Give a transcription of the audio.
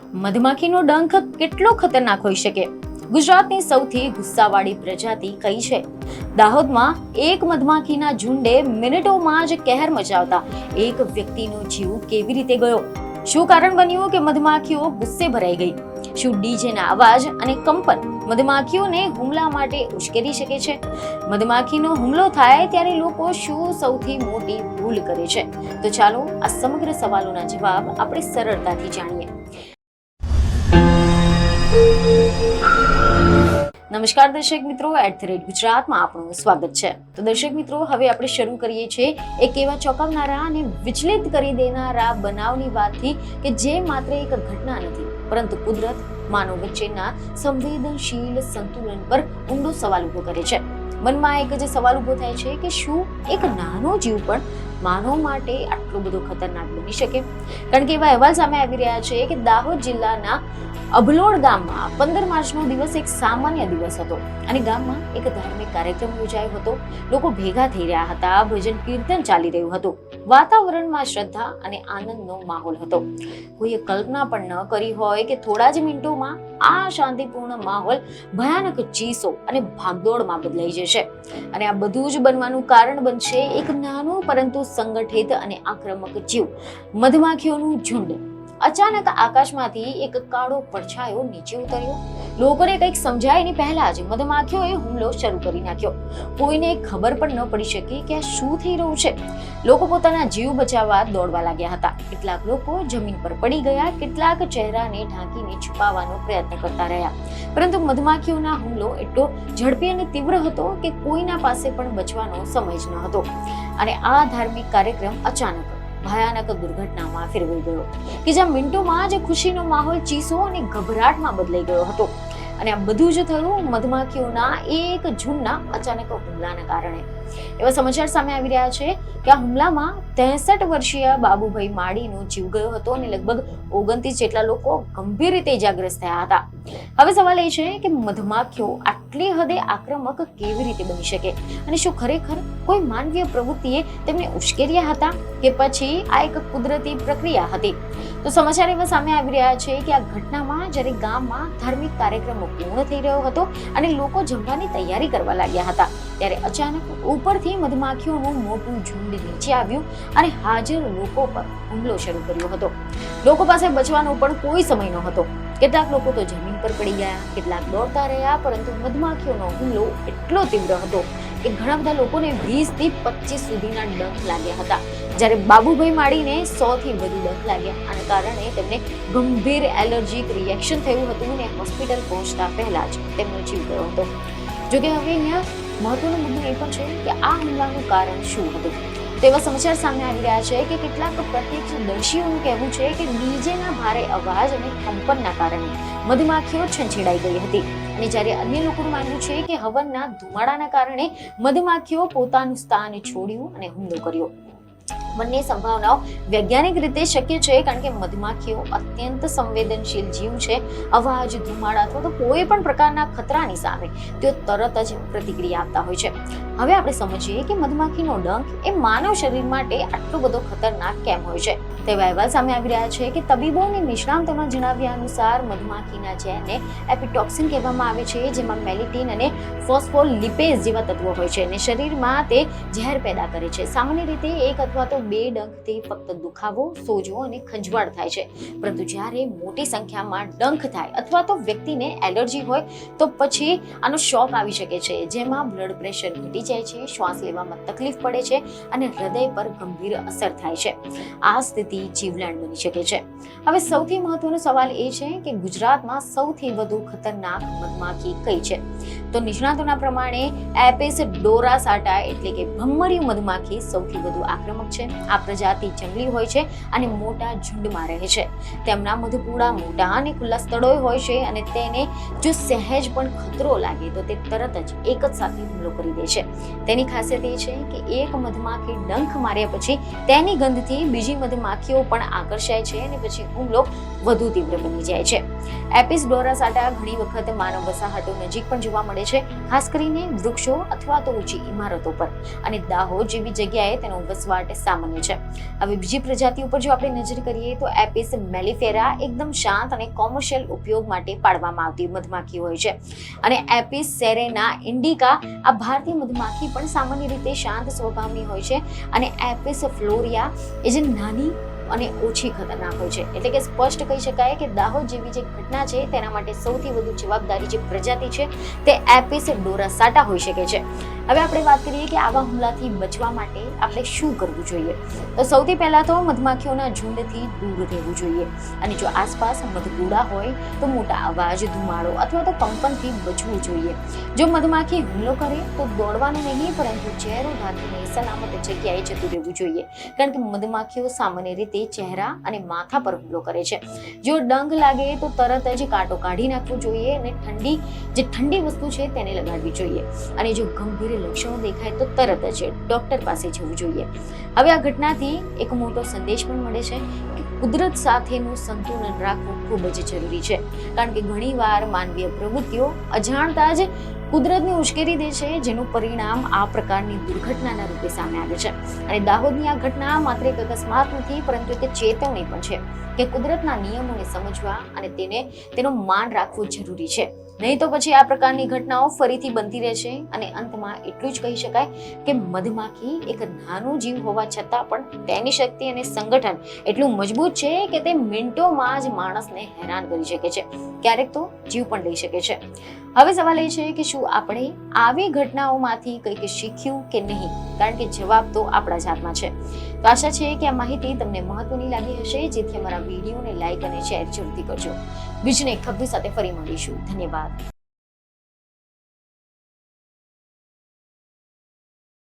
મધમાખીનો ડંખ કેટલો ખતરનાક હોઈ શકે? ગુજરાતની સૌથી ગુસ્સાવાળી પ્રજાતિ કઈ છે? દાહોદમાં એક મધમાખીના ઝુંડે મિનિટોમાં જ કહેર મચાવતા એક વ્યક્તિનો જીવ કેવી રીતે ગયો? શું કારણ બન્યું કે મધમાખીઓ ગુસ્સે ભરાઈ ગઈ? શું ડીજેના અવાજ અને કંપન મધમાખીઓને હુમલા માટે ઉશ્કેરી શકે છે? મધમાખીનો હુમલો થાય ત્યારે લોકો શું સૌથી મોટી ભૂલ કરે છે? તો ચાલો આ સમગ્ર સવાલોના જવાબ આપણે સરળતાથી જાણીએ. નમસ્કાર દર્શક મિત્રો, @ગુજરાતમાં આપનું સ્વાગત છે. તો દર્શક મિત્રો, હવે આપણે શરૂ કરીએ છીએ એક એવા ચોંકાવનારા અને વિચલિત કરી દેનારા બનાવની વાતથી કે જે માત્ર એક ઘટના નથી, પરંતુ કુદરત માનવ વચ્ચેના સંવેદનશીલ સંતુલન પર ઊંડો સવાલ ઉભો કરે છે. મનમાં એક જ સવાલ ઉભો થાય છે કે શું એક નાનો જીવ પણ માનવ માટે આટલો બધો ખતરનાક બની શકે? કારણ કે એવા અહેવાલ સામે આવી રહ્યા છે કે દાહોદ જિલ્લાના અભલોડ ગામમાં 15 માર્ચનો દિવસ એક સામાન્ય દિવસ હતો અને ગામમાં એક ધાર્મિક કાર્યક્રમ યોજાયો હતો. લોકો ભેગા થઈ રહ્યા હતા, ભજન કીર્તન ચાલી રહ્યું હતું, વાતાવરણમાં શ્રદ્ધા અને આનંદનો માહોલ હતો. કોઈએ કલ્પના પણ ન કરી હોય કે થોડા જ મિનિટોમાં આ શાંતિપૂર્ણ માહોલ ભયાનક ચીસો અને ભાગદોડમાં બદલાઈ જશે. અને આ બધું જ બનવાનું કારણ બનશે એક નાનું પરંતુ સંગઠિત અને આક્રમક જીવ, મધમાખીઓનું ઝુંડ. અચાનક આકાશમાંથી એક કાળો પડછાયો નીચે ઉતર્યો. લોકોને કંઈક સમજાય એની પહેલા જ મધમાખીઓએ હુમલો શરૂ કરી નાખ્યો. કોઈને ખબર પણ ન પડી શકી કે આ શું થઈ રહ્યું છે. લોકો પોતાના જીવ બચાવવા દોડવા લાગ્યા હતા. કેટલાક લોકો જમીન પર પડી ગયા, કેટલાક ચહેરાને ઢાંકીને છુપાવવાનો પ્રયત્ન કરતા રહ્યા. પરંતુ મધમાખીઓનો હુમલો એટલો ઝડપી અને તીવ્ર હતો કે કોઈના પાસે પણ બચવાનો સમય જ ન હતો. અને આ ધાર્મિક કાર્યક્રમ અચાનક ભયાનક દુર્ઘટનામાં ફેરવાઈ ગયો કે જ્યાં મિનિટોમાં જ ખુશીનો માહોલ ચીસો અને ગભરાટમાં બદલાઈ ગયો હતો. અને આ બધું જ થયું મધમાખીઓના એક ઝુંડના અચાનક હુમલાના કારણે. એવા સમાચાર સામે આવી રહ્યા છે કે આ હુમલામાં 63 વર્ષીય બાબુભાઈ માળીનો જીવ ગયો હતો અને લગભગ 29 જેટલા લોકો ગંભીર રીતે ઇજાગ્રસ્ત થયા હતા. હવે સવાલ એ છે કે મધમાખીઓ આટલી હદે આક્રમક કેવી રીતે બની શકે અને શું ખરેખર કોઈ માનવીય પ્રવૃત્તિએ તેમને ઉશ્કેર્યા હતા કે પછી આ એક કુદરતી પ્રક્રિયા હતી? તો સમાચાર એવા સામે આવી રહ્યા છે કે આ ઘટનામાં જ્યારે ગામમાં ધાર્મિક કાર્યક્રમો પૂર્ણ થઈ રહ્યો હતો અને લોકો જમવાની તૈયારી કરવા લાગ્યા હતા, ત્યારે અચાનક ઉપરથી મધમાખીઓનું મોટું ઝુંડ નીચે આવ્યું અને હાજર લોકો પર હુમલો શરૂ કર્યો હતો. લોકો પાસે બચવાનો પણ કોઈ સમય ન હતો. કેટલાક લોકો તો જમીન પર પડી ગયા, કેટલાક દોડતા રહ્યા, પરંતુ મધમાખીઓનો હુમલો એટલો તીવ્ર હતો કે ઘણા બધા લોકોને 20 થી 25 સુધીના ડંખ લાગ્યા હતા. જ્યારે બાબુભાઈ માળીને 100 થી વધુ ડંખ લાગ્યા. આના કારણે તેમને ગંભીર એલર્જીક રિએક્શન થયું હતું અને હોસ્પિટલ પહોંચતા પહેલા જ તેમનો જીવ ગયો હતો. જોકે હવે અહીંયા મહત્વનો મુદ્દો એ પણ છે કે આ હુમલાનું કારણ શું હતું. તેવા સમાચાર સામે આવી રહ્યા છે કે કેટલાક પ્રત્યક્ષદર્શીઓનું કહેવું છે કે ડીજેના ભારે અવાજ અને કંપનના કારણે મધમાખીઓ છંછેડાઈ ગઈ હતી. અને જ્યારે અન્ય લોકોનું માનવું છે કે હવનના ધુમાડાના કારણે મધમાખીઓ પોતાનું સ્થાન છોડ્યું અને હુમલો કર્યો. બંને સંભાવનાઓ વૈજ્ઞાનિક રીતે શક્ય છે, કારણ કે મધમાખીઓ અત્યંત સંવેદનશીલ જીવ છે. અવાજ, ધુમાડા અથવા તો કોઈ પણ પ્રકારના ખતરાની સામે તેઓ તરત જ પ્રતિક્રિયા આપતા હોય છે. હવે આપણે સમજીએ કે મધમાખીનો ડંખ એ માનવ શરીર માટે આટલો બધો ખતરનાક કેમ હોય છે. તેવા અહેવાલ સામે આવી રહ્યા છે કે તબીબો અને નિષ્ણાંતોના જણાવ્યા અનુસાર મધમાખીના ઝેરને એપિટોક્સિન કહેવામાં આવે છે, જેમાં મેલિટીન અને ફોસ્ફોલિપેઝ જેવા તત્વો હોય છે અને શરીરમાં તે ઝેર પેદા કરે છે. સામાન્ય રીતે એક અથવા તો 2 ડંખથી ફક્ત દુખાવો, સોજો અને ખંજવાળ થાય છે. પરંતુ જ્યારે મોટી સંખ્યામાં ડંખ થાય અથવા તો વ્યક્તિને એલર્જી હોય તો પછી આનો શોક આવી શકે છે, જેમાં બ્લડ પ્રેશર ઘટી જાય છે, શ્વાસ લેવામાં તકલીફ પડે છે અને હૃદય પર ગંભીર અસર થાય છે. આ સ્થિતિ જીવલેણ બની શકે છે. હવે સૌથી મહત્વનો સવાલ એ છે કે ગુજરાતમાં સૌથી વધુ ખતરનાક મધમાખી કઈ છે? તો નિષ્ણાતોના પ્રમાણે એપિસ ડોરાસાટા એટલે કે ભમરીયું મધમાખી સૌથી વધુ આક્રમક છે. આ પ્રજાતિ જંગલી હોય છે અને મોટા ઝુંડમાં રહે છે. તેમના મધપૂડા મોટા અને ખુલ્લા સ્થળોએ હોય છે અને તેને જો સહેજ પણ ખતરો લાગે તો તે તરત જ એક જ સાથે હુમલો કરી દે છે. તેની ખાસિયત એ છે કે એક મધમાખી ડંખ માર્યા પછી તેની ગંધથી બીજી મધમાખીઓ પણ આકર્ષાય છે અને પછી હુમલો વધુ તીવ્ર બની જાય છે. એપિસ ડોરાસાટા ઘણી વખત માનવ વસાહતો નજીક પણ જોવા મળે મળે છે, ખાસ કરીને વૃક્ષો અથવા તો ઊંચી ઇમારતો પર, અને દાહોદ જેવી જગ્યાએ તેનો વસવાટ સામાન્ય છે. હવે બીજી પ્રજાતિ ઉપર જો આપણે નજર કરીએ તો એપિસ મેલિફેરા એકદમ શાંત અને કોમર્શિયલ ઉપયોગ માટે પાળવામાં આવતી મધમાખી હોય છે. અને એપિસ સેરેના ઇન્ડિકા આ ભારતીય મધમાખી પણ સામાન્ય રીતે શાંત સ્વભાવની હોય છે. અને એપિસ ફ્લોરિયા એ જે નાની અને ઓછી ખતરનાક હોય છે. એટલે કે સ્પષ્ટ કહી શકાય કે દાહોદ જેવી જે ઘટના છે તેના માટે સૌથી વધુ જવાબદારી જે પ્રજાતિ છે તે એપિસ ડોરાસાટા હોઈ શકે છે. હવે આપણે વાત કરીએ કે આવા હુમલાથી બચવા માટે આપણે શું કરવું જોઈએ. તો સૌથી પહેલા તો મધમાખીઓના ઝુંડથી દૂર રહેવું જોઈએ. અને જો આસપાસ મધગુડા હોય તો મોટા અવાજ, ધુમાડો અથવા તો કંપનથી બચવું જોઈએ. જો મધમાખી હુમલો કરે તો દોડવાનું નહીં, પરંતુ ચહેરો ઢાંકીને સલામત જગ્યાએ જતું રહેવું જોઈએ. કારણ કે મધમાખીઓ સામાન્ય રીતે ચહેરા અને માથા પર હુમલો કરે છે. જો ડંખ લાગે તો તરત જ કાંટો કાઢી નાખવો જોઈએ અને ઠંડી વસ્તુ છે તેને લગાડવી જોઈએ. અને જો ગંભીર લક્ષણો દેખાય તો તરત જ ડોક્ટર પાસે જવું જોઈએ. હવે આ ઘટનાથી એક મોટો સંદેશ પણ મળે છે કે કુદરત સાથેનું સંતુલન રાખવું ખૂબ જ જરૂરી છે. કારણ કે ઘણીવાર માનવીય પ્રવૃત્તિઓ અજાણતા જ કુદરતની ઉશ્કેરી દે છે, જેનું પરિણામ આ પ્રકારની દુર્ઘટનાના રૂપે સામે આવે છે. અને દાહોદની આ ઘટના માત્ર એક અકસ્માત નથી, પરંતુ એક ચેતવણી પણ છે કે કુદરતના નિયમોને સમજવા અને તેનું માન રાખવું જરૂરી છે. નહીં તો પછી આ પ્રકારની ઘટનાઓ ફરીથી બનતી રહેશે. અને અંતમાં એટલું જ કહી શકાય કે મધમાખી એક નાનું જીવ હોવા છતાં પણ તેની શક્તિ અને સંગઠન એટલું મજબૂત છે કે તે મિનિટોમાં જ માણસને હેરાન કરી શકે છે, ક્યારેક તો જીવ પણ લઈ શકે છે. હવે સવાલ એ છે કે શું આપણે આવી ઘટનાઓમાંથી કંઈક શીખ્યું કે નહીં? કારણ કે જવાબ તો આપણા જ હાથમાં છે. તો આશા છે કે આ માહિતી તમને મહત્વની લાગી હશે, જેથી અમારા વિડીયોને લાઈક અને શેર જરૂરથી કરજો. બીજને ખબર સાથે ફરી મળીશું. ધન્યવાદ.